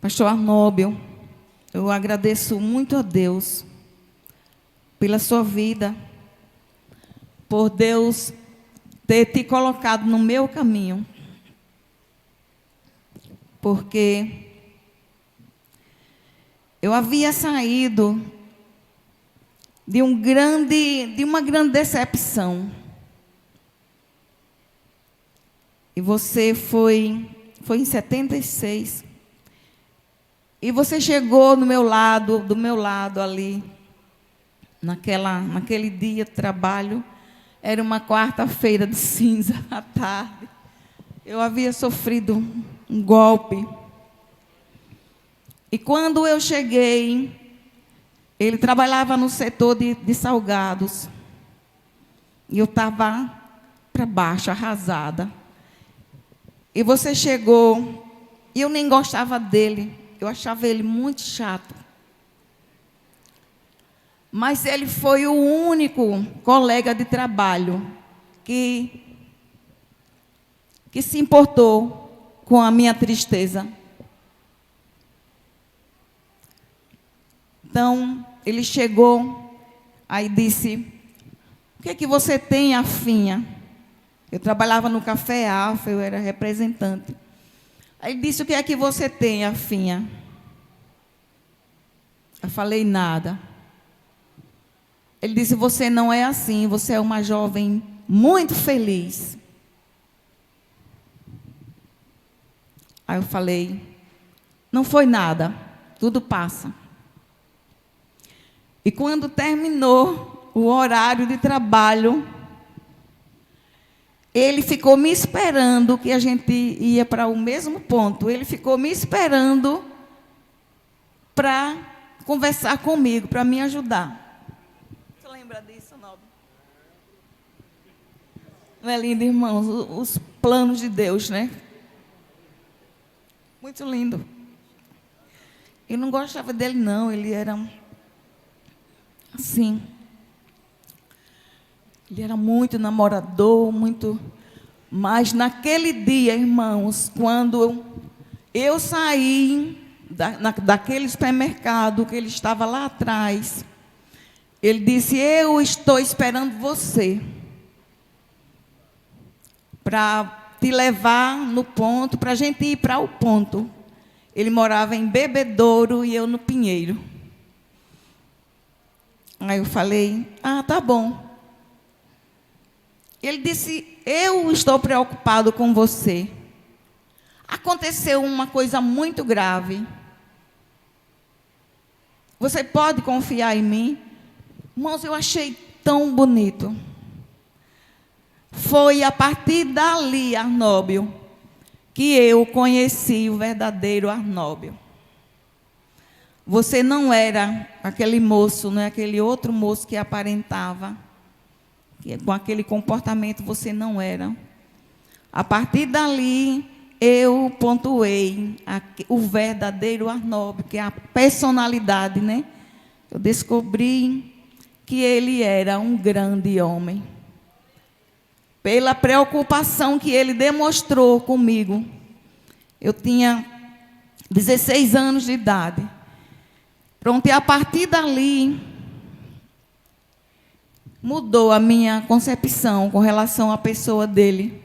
Pastor Arnóbio, eu agradeço muito a Deus pela sua vida, por Deus ter te colocado no meu caminho, porque eu havia saído de uma grande decepção. E você foi em 76. E você chegou do meu lado ali, naquele dia de trabalho. Era uma quarta-feira de cinza à tarde. Eu havia sofrido um golpe. E quando eu cheguei, ele trabalhava no setor de salgados. E eu estava para baixo, arrasada. E você chegou, e eu nem gostava dele. Eu achava ele muito chato. Mas ele foi o único colega de trabalho que se importou com a minha tristeza. Então, ele chegou, aí disse: o que é que você tem, Afinha? Eu trabalhava no Café Alfa, eu era representante. Aí ele disse: o que é que você tem, Afinha? Eu falei: nada. Ele disse: você não é assim, você é uma jovem muito feliz. Aí eu falei: não foi nada, tudo passa. E quando terminou o horário de trabalho, ele ficou me esperando, que a gente ia para o mesmo ponto. Ele ficou me esperando para conversar comigo, para me ajudar. Você lembra disso, Nobre? Não é lindo, irmãos? Os planos de Deus, né? Muito lindo. Eu não gostava dele, não. Ele era assim. Ele era muito namorador, muito. Mas naquele dia, irmãos, quando eu saí daquele supermercado que ele estava lá atrás, ele disse: eu estou esperando você para te levar no ponto, para a gente ir para o ponto. Ele morava em Bebedouro e eu no Pinheiro. Aí eu falei: ah, tá bom. Ele disse: eu estou preocupado com você. Aconteceu uma coisa muito grave. Você pode confiar em mim? Irmãos, eu achei tão bonito. Foi a partir dali, Arnóbio, que eu conheci o verdadeiro Arnóbio. Você não era aquele moço, não é aquele outro moço que aparentava. Com aquele comportamento você não era. A partir dali, eu pontuei o verdadeiro Arnóbio, que é a personalidade, né? Eu descobri que ele era um grande homem. Pela preocupação que ele demonstrou comigo. Eu tinha 16 anos de idade. Pronto, e a partir dali mudou a minha concepção com relação à pessoa dele.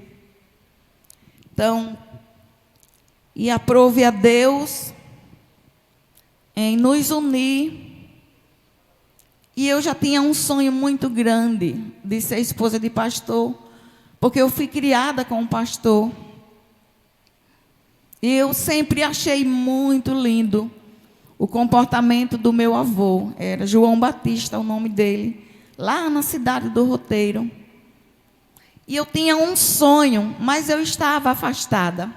Então, e aprove a Deus em nos unir. E eu já tinha um sonho muito grande de ser esposa de pastor, porque eu fui criada com um pastor. E eu sempre achei muito lindo o comportamento do meu avô. Era João Batista o nome dele, lá na cidade do Roteiro. E eu tinha um sonho, mas eu estava afastada.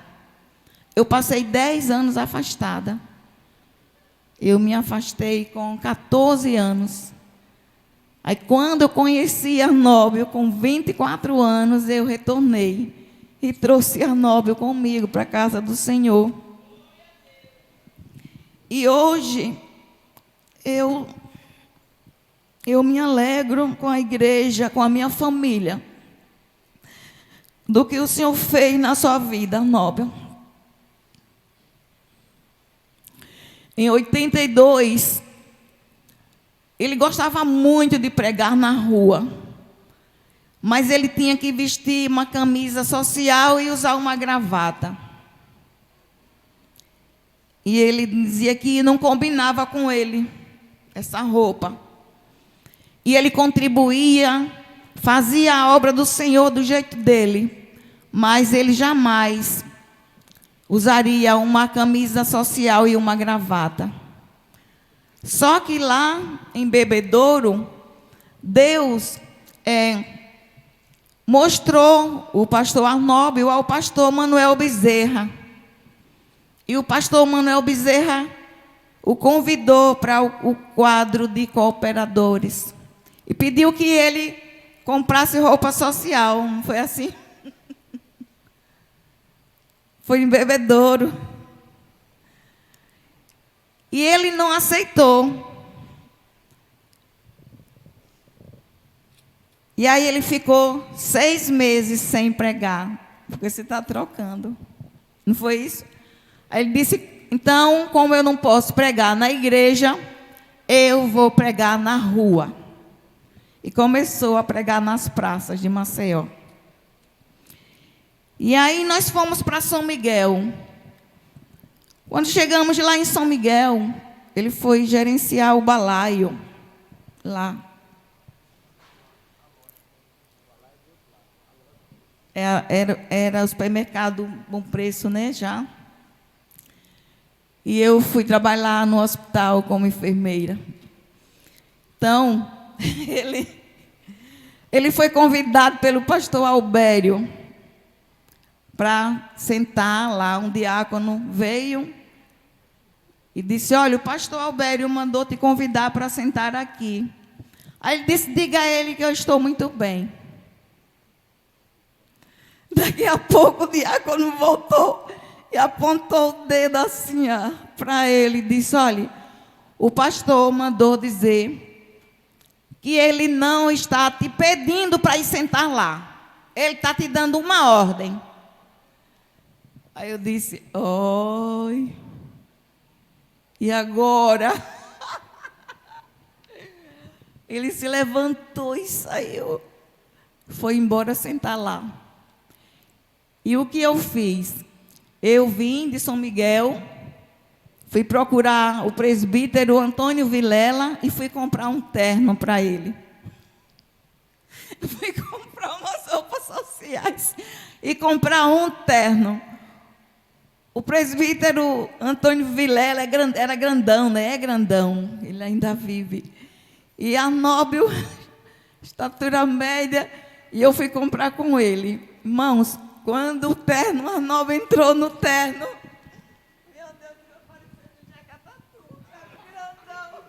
Eu passei 10 anos afastada. Eu me afastei com 14 anos. Aí, quando eu conheci Arnóbio, com 24 anos, eu retornei. E trouxe Arnóbio comigo para a casa do Senhor. E hoje, eu me alegro com a igreja, com a minha família, do que o Senhor fez na sua vida, Arnóbio. em 82, ele gostava muito de pregar na rua, mas ele tinha que vestir uma camisa social e usar uma gravata. E ele dizia que não combinava com ele essa roupa. E ele contribuía, fazia a obra do Senhor do jeito dele, mas ele jamais usaria uma camisa social e uma gravata. Só que lá em Bebedouro, Deus mostrou o pastor Arnóbio ao pastor Manuel Bezerra. E o pastor Manuel Bezerra o convidou para o quadro de cooperadores. E pediu que ele comprasse roupa social. Não foi assim? Foi em Bebedouro. E ele não aceitou. E aí ele ficou 6 meses sem pregar. Porque você está trocando. Não foi isso? Aí ele disse, então, como eu não posso pregar na igreja, eu vou pregar na rua. E começou a pregar nas praças de Maceió. E aí nós fomos para São Miguel. Quando chegamos lá em São Miguel, ele foi gerenciar o balaio lá. Era o supermercado Bom Preço, né, já. E eu fui trabalhar no hospital como enfermeira. Então, ele foi convidado pelo pastor Albério para sentar lá. Um diácono veio e disse, olha, o pastor Albério mandou te convidar para sentar aqui. Aí ele disse, diga a ele que eu estou muito bem. Daqui a pouco o diácono voltou e apontou o dedo assim para ele e disse, olha, o pastor mandou dizer que ele não está te pedindo para ir sentar lá. Ele está te dando uma ordem. Aí eu disse, oi. E agora? Ele se levantou e saiu. Foi embora sentar lá. E o que eu fiz? Eu vim de São Miguel, fui procurar o presbítero Antônio Vilela e fui comprar um terno para ele. Fui comprar umas roupas sociais e comprar um terno. O presbítero Antônio Vilela era grandão, né? É grandão, ele ainda vive. E Arnóbio, estatura média, e eu fui comprar com ele. Irmãos, quando o terno, Arnóbio entrou no terno, meu Deus, meu parecendo Jacatatu, grandão.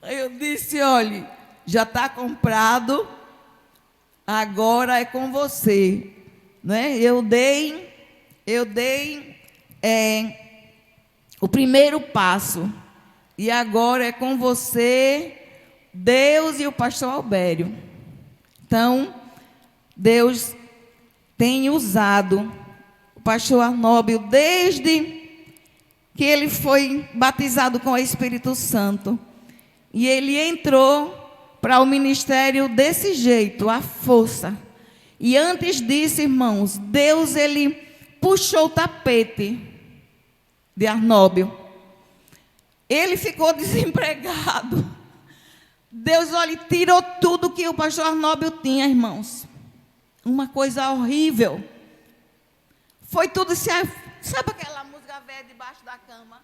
Aí eu disse, olha, já está comprado, agora é com você, né? Eu dei o primeiro passo, e agora é com você, Deus e o pastor Albério. Então, Deus tem usado o pastor Arnóbio desde que ele foi batizado com o Espírito Santo. E ele entrou para o ministério desse jeito, à força. E antes disso, irmãos, Deus, ele puxou o tapete de Arnóbio. Ele ficou desempregado. Deus, olha, tirou tudo que o pastor Arnóbio tinha, irmãos. Uma coisa horrível. Foi tudo se... Sabe aquela música velha debaixo da cama?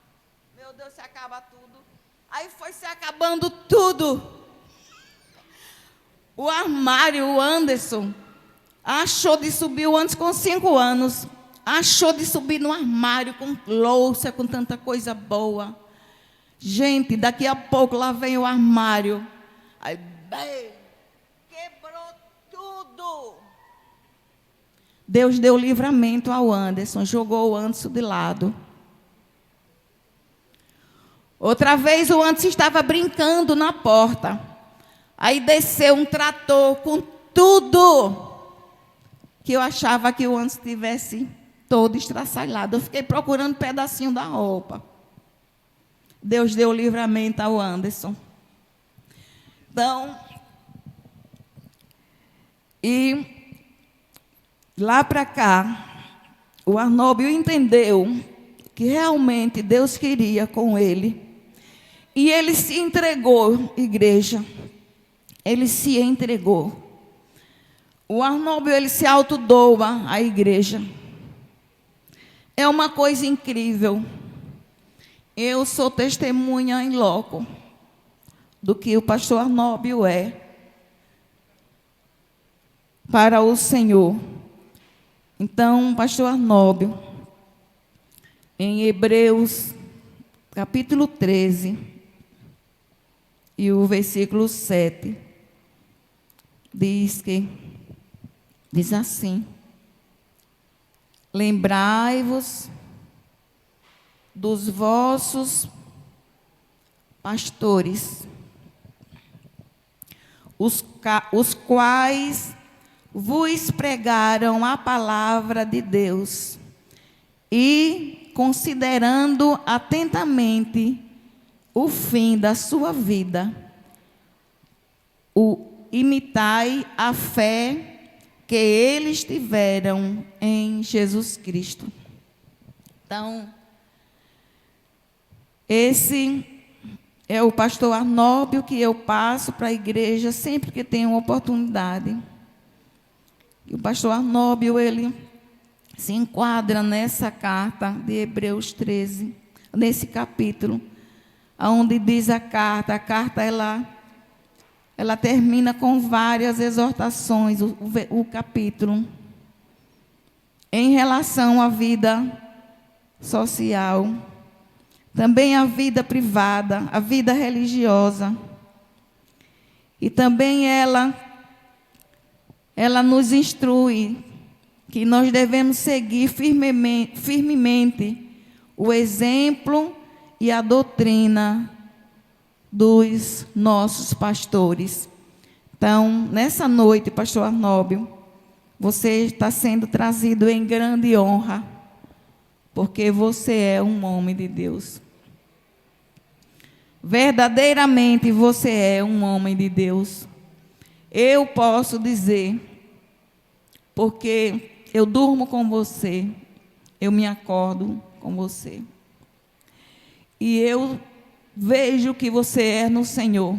Meu Deus, se acaba tudo. Aí foi se acabando tudo. O armário, o Anderson, achou de subir, o Anderson com 5 anos, achou de subir no armário com louça, com tanta coisa boa. Gente, daqui a pouco lá vem o armário. Aí, bem, quebrou tudo. Deus deu livramento ao Anderson, jogou o Anderson de lado. Outra vez o Anderson estava brincando na porta. Aí desceu um trator com tudo que eu achava que o Anderson estivesse todo estraçalhado. Eu fiquei procurando um pedacinho da roupa. Deus deu livramento ao Anderson. Então, e lá para cá, o Arnóbio entendeu que realmente Deus queria com ele. E ele se entregou, igreja. Ele se entregou. O Arnóbio, ele se autodoa à igreja. É uma coisa incrível. Eu sou testemunha em loco do que o pastor Arnóbio é para o Senhor. Então, pastor Arnóbio, em Hebreus, capítulo 13, e o versículo 7, diz assim: lembrai-vos dos vossos pastores, os quais vos pregaram a palavra de Deus, e, considerando atentamente o fim da sua vida, imitai a fé que eles tiveram em Jesus Cristo. Então, esse é o pastor Arnóbio que eu passo para a igreja sempre que tenho uma oportunidade. E o pastor Arnóbio, ele se enquadra nessa carta de Hebreus 13, nesse capítulo, onde diz a carta ela termina com várias exortações, o capítulo, em relação à vida social, também a vida privada, a vida religiosa. E também ela nos instrui que nós devemos seguir firmemente o exemplo e a doutrina dos nossos pastores. Então, nessa noite, pastor Arnóbio, você está sendo trazido em grande honra, porque você é um homem de Deus. Verdadeiramente você é um homem de Deus. Eu posso dizer, porque eu durmo com você, eu me acordo com você. E eu vejo que você é no Senhor.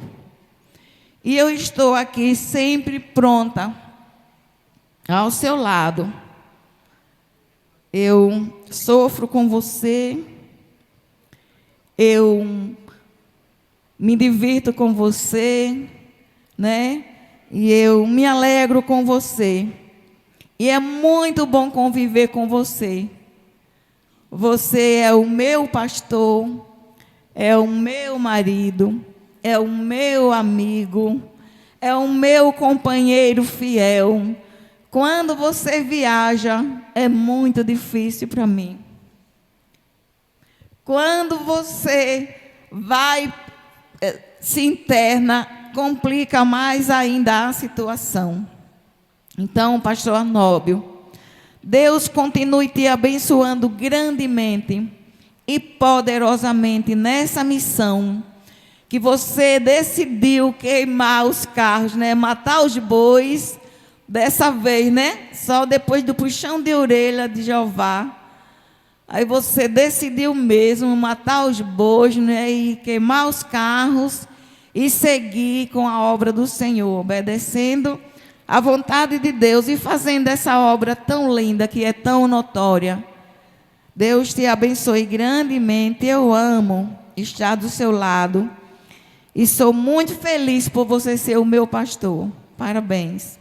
E eu estou aqui sempre pronta, ao seu lado. Eu sofro com você, eu me divirto com você, né? E eu me alegro com você. E é muito bom conviver com você. Você é o meu pastor, é o meu marido, é o meu amigo, é o meu companheiro fiel. Quando você viaja, é muito difícil para mim. Quando você vai, se interna, complica mais ainda a situação. Então, pastor Arnóbio, Deus continue te abençoando grandemente e poderosamente nessa missão que você decidiu queimar os carros, né? Matar os bois, dessa vez, né? Só depois do puxão de orelha de Jeová. Aí você decidiu mesmo matar os bois, né? E queimar os carros e seguir com a obra do Senhor, obedecendo à vontade de Deus e fazendo essa obra tão linda, que é tão notória. Deus te abençoe grandemente. Eu amo estar do seu lado e sou muito feliz por você ser o meu pastor. Parabéns.